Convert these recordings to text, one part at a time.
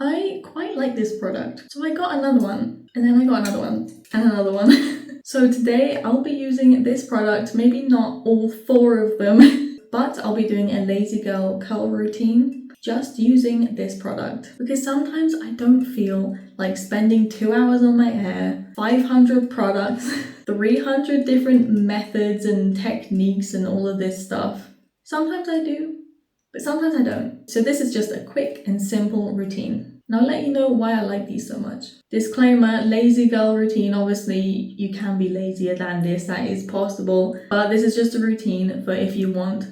I quite like this product. So I got another one, and then I got another one, and another one. So today I'll be using this product, maybe not all 4 of them, but I'll be doing a lazy girl curl routine just using this product. Because sometimes I don't feel like spending 2 hours on my hair, 500 products, 300 different methods and techniques and all of this stuff. Sometimes I do, but sometimes I don't. So this is just a quick and simple routine. And I'll let you know why I like these so much. Disclaimer, lazy girl routine, obviously you can be lazier than this, that is possible. But this is just a routine for if you want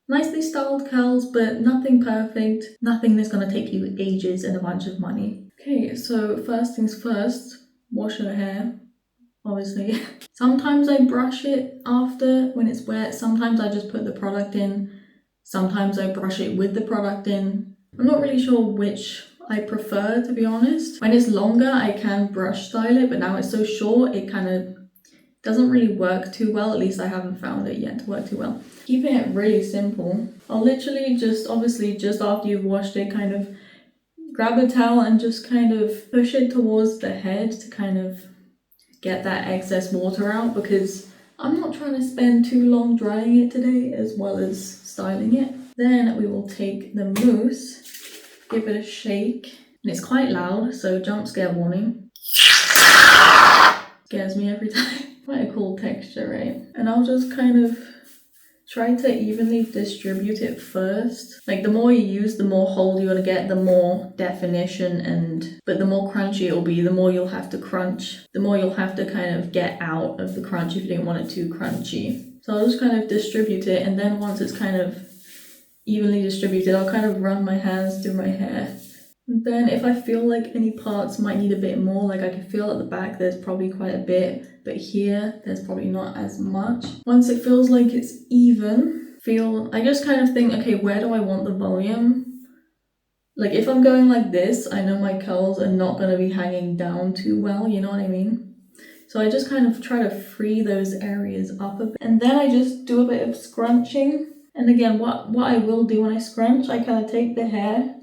nicely styled curls, but nothing perfect, nothing that's gonna take you ages and a bunch of money. Okay, so first things first, wash your hair, obviously. Sometimes I brush it after when it's wet, sometimes I just put the product in. Sometimes I brush it with the product in. I'm not really sure which I prefer, to be honest. When it's longer, I can brush style it, but now it's so short, it kind of doesn't really work too well. At least I haven't found it yet to work too well. Keeping it really simple, I'll literally just, obviously just after you've washed it, kind of grab a towel and just kind of push it towards the head to kind of get that excess water out, because I'm not trying to spend too long drying it today as well as styling it. Then we will take the mousse, give it a shake, and it's quite loud, so jump scare warning. Scares me every time. Quite a cool texture, right? And I'll just kind of try to evenly distribute it first. Like the more you use, the more hold you're gonna get, the more definition, but the more crunchy it'll be, the more you'll have to crunch, the more you'll have to kind of get out of the crunch if you don't want it too crunchy. So I'll just kind of distribute it, and then once it's kind of evenly distributed, I'll kind of run my hands through my hair. And then if I feel like any parts might need a bit more, like I can feel at the back there's probably quite a bit, but here there's probably not as much. Once it feels like it's even, I just kind of think, okay, where do I want the volume? Like if I'm going like this, I know my curls are not going to be hanging down too well, you know what I mean? So I just kind of try to free those areas up a bit. And then I just do a bit of scrunching. And again, what I will do when I scrunch, I kind of take the hair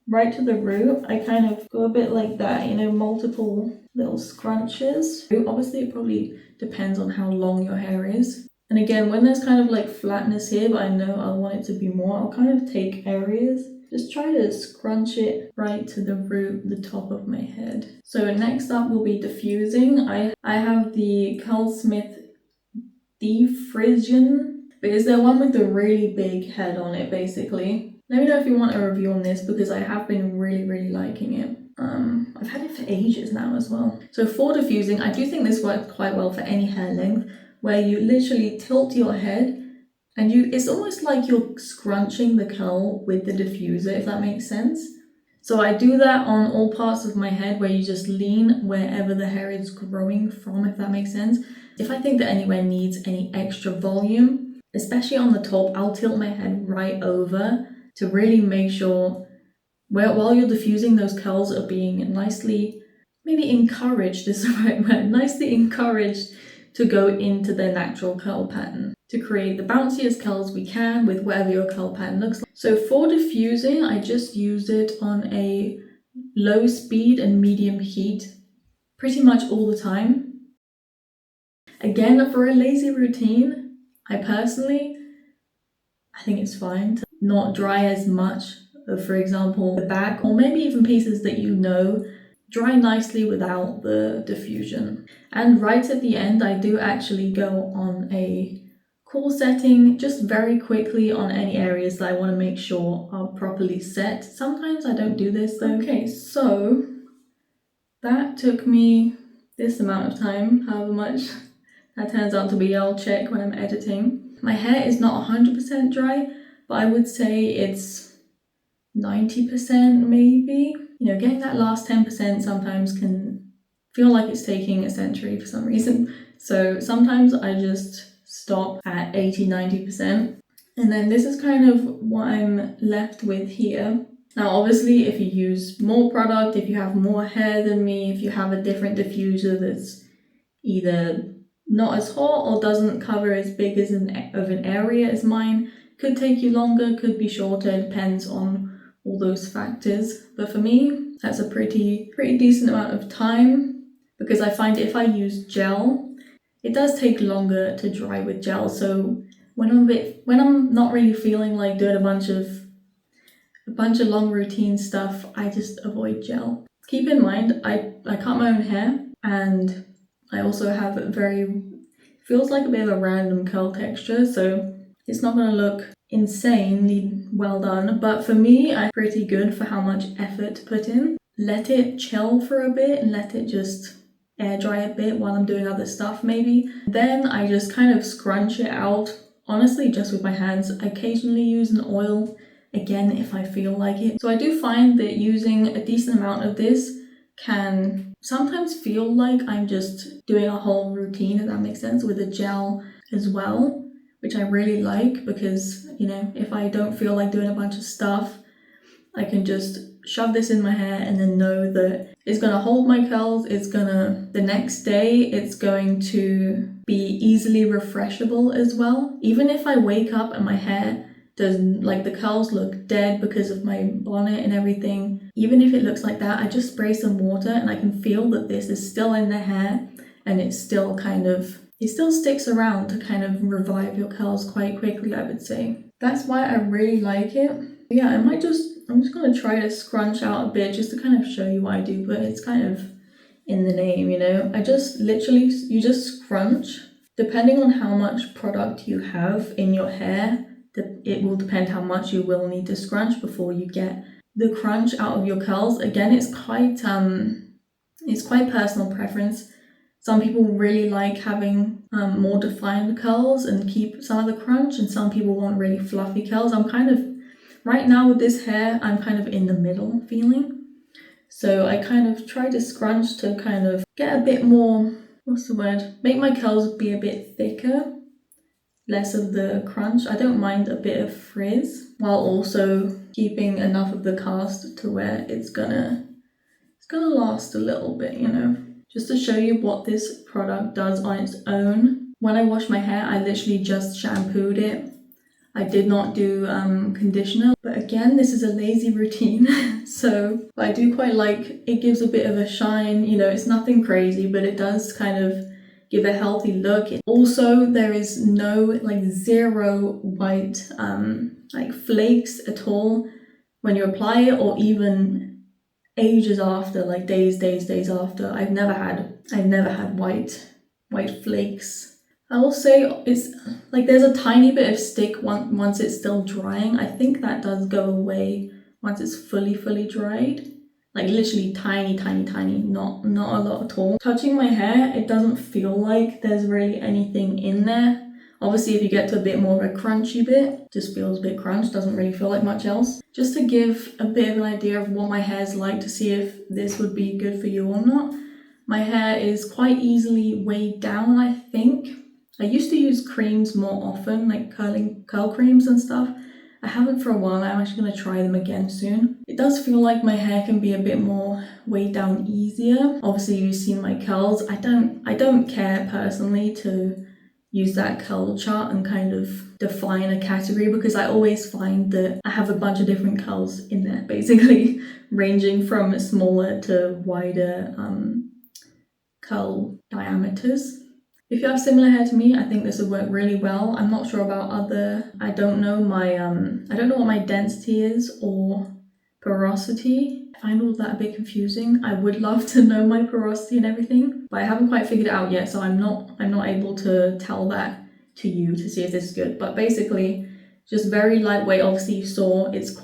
right to the root. I kind of go a bit like that, you know, multiple little scrunches. Obviously, it probably depends on how long your hair is. And again, when there's kind of like flatness here, but I know I want it to be more, I'll kind of take areas. Just try to scrunch it right to the root, the top of my head. So next up will be diffusing. I have the Smith diffuser. But is there one with the really big head on it, basically? Let me know if you want a review on this, because I have been really liking it. I've had it for ages now as well. So for diffusing, I do think this works quite well for any hair length, where you literally tilt your head and it's almost like you're scrunching the curl with the diffuser, if that makes sense. So I do that on all parts of my head, where you just lean wherever the hair is growing from, if that makes sense. If I think that anywhere needs any extra volume, especially on the top, I'll tilt my head right over to really make sure while you're diffusing, those curls are being nicely, maybe encouraged is the right word, nicely encouraged to go into their natural curl pattern, to create the bounciest curls we can with whatever your curl pattern looks like. So for diffusing, I just use it on a low speed and medium heat pretty much all the time. Again, for a lazy routine, I think it's fine to not dry as much of, for example, the back, or maybe even pieces that you know dry nicely without the diffusion. And right at the end, I do actually go on a cool setting just very quickly on any areas that I want to make sure are properly set. Sometimes I don't do this though. Okay, so that took me this amount of time, however much that turns out to be. I'll check when I'm editing. My hair is not 100% dry, but I would say it's 90% maybe. You know, getting that last 10% sometimes can feel like it's taking a century for some reason. So sometimes I just stop at 80-90%. And then this is kind of what I'm left with here. Now, obviously, if you use more product, if you have more hair than me, if you have a different diffuser that's either not as hot or doesn't cover as big as an area as mine, could take you longer, could be shorter, depends on all those factors. But for me, That's a pretty decent amount of time, because I find if I use gel, it does take longer to dry with gel. So when I'm not really feeling like doing a bunch of long routine stuff, I just avoid gel. Keep in mind, I cut my own hair, and I also have feels like a bit of a random curl texture, so it's not gonna look insanely well done, but for me, I'm pretty good for how much effort to put in. Let it chill for a bit and let it just air dry a bit while I'm doing other stuff maybe. Then I just kind of scrunch it out, honestly just with my hands. I occasionally use an oil, again if I feel like it. So I do find that using a decent amount of this can sometimes feel like I'm just doing a whole routine, if that makes sense, with a gel as well, which I really like, because, you know, if I don't feel like doing a bunch of stuff, I can just shove this in my hair and then know that it's gonna hold my curls, the next day it's going to be easily refreshable as well. Even if I wake up and my hair doesn't, like, the curls look dead because of my bonnet and everything, even if it looks like that, I just spray some water and I can feel that this is still in the hair, and it still sticks around to kind of revive your curls quite quickly, I would say. That's why I really like it. Yeah, I'm just gonna try to scrunch out a bit just to kind of show you what I do, but it's kind of in the name, you know. You just scrunch. Depending on how much product you have in your hair, it will depend how much you will need to scrunch before you get the crunch out of your curls. Again, it's quite personal preference. Some people really like having more defined curls and keep some of the crunch, and some people want really fluffy curls. Right now with this hair, I'm kind of in the middle feeling. So I kind of try to scrunch to kind of get a bit more, make my curls be a bit thicker, less of the crunch. I don't mind a bit of frizz, while also keeping enough of the cast to where it's gonna last a little bit, you know. Just to show you what this product does on its own. When I wash my hair, I literally just shampooed it. I did not do conditioner, but again, this is a lazy routine. So I do quite like, it gives a bit of a shine, you know, it's nothing crazy, but it does kind of give a healthy look. Also, there is zero white flakes at all when you apply it, or even ages after, like days after. I've never had white flakes. I will say it's like there's a tiny bit of stick once it's still drying. I think that does go away once it's fully dried. Like literally tiny, not a lot at all. Touching my hair, it doesn't feel like there's really anything in there. Obviously, if you get to a bit more of a crunchy bit, just feels a bit crunched, doesn't really feel like much else. Just to give a bit of an idea of what my hair's like, to see if this would be good for you or not. My hair is quite easily weighed down, I think. I used to use creams more often, like curl creams and stuff. I haven't for a while. I'm actually going to try them again soon. It does feel like my hair can be a bit more weighed down easier. Obviously, you've seen my curls. I don't care personally to use that curl chart and kind of define a category, because I always find that I have a bunch of different curls in there, basically, ranging from smaller to wider curl diameters. If you have similar hair to me, I think this would work really well. I'm not sure about I don't know what my density is or porosity. I find all that a bit confusing. I would love to know my porosity and everything, but I haven't quite figured it out yet, so I'm not able to tell that to you to see if this is good. But basically, just very lightweight. Obviously you saw it's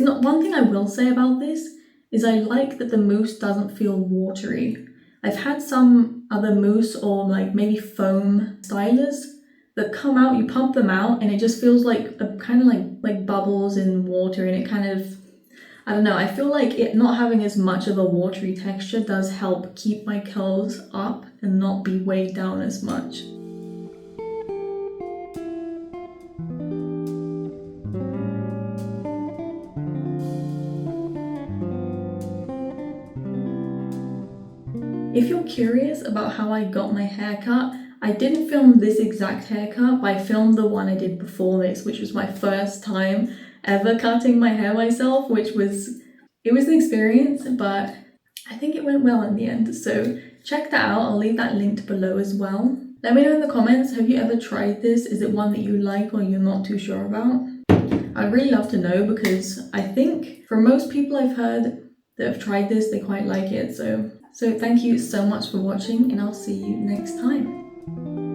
not, one thing I will say about this is I like that the mousse doesn't feel watery. I've had some other mousse or like maybe foam stylers that come out, you pump them out, and it just feels like a kind of like bubbles in water, and it kind of, I don't know, I feel like it not having as much of a watery texture does help keep my curls up and not be weighed down as much. If you're curious about how I got my haircut, I didn't film this exact haircut, but I filmed the one I did before this, which was my first time ever cutting my hair myself, it It was an experience, but I think it went well in the end. So check that out. I'll leave that linked below as well. Let me know in the comments, have you ever tried this? Is it one that you like or you're not too sure about? I'd really love to know, because I think for most people I've heard that have tried this, they quite like it. So thank you so much for watching, and I'll see you next time.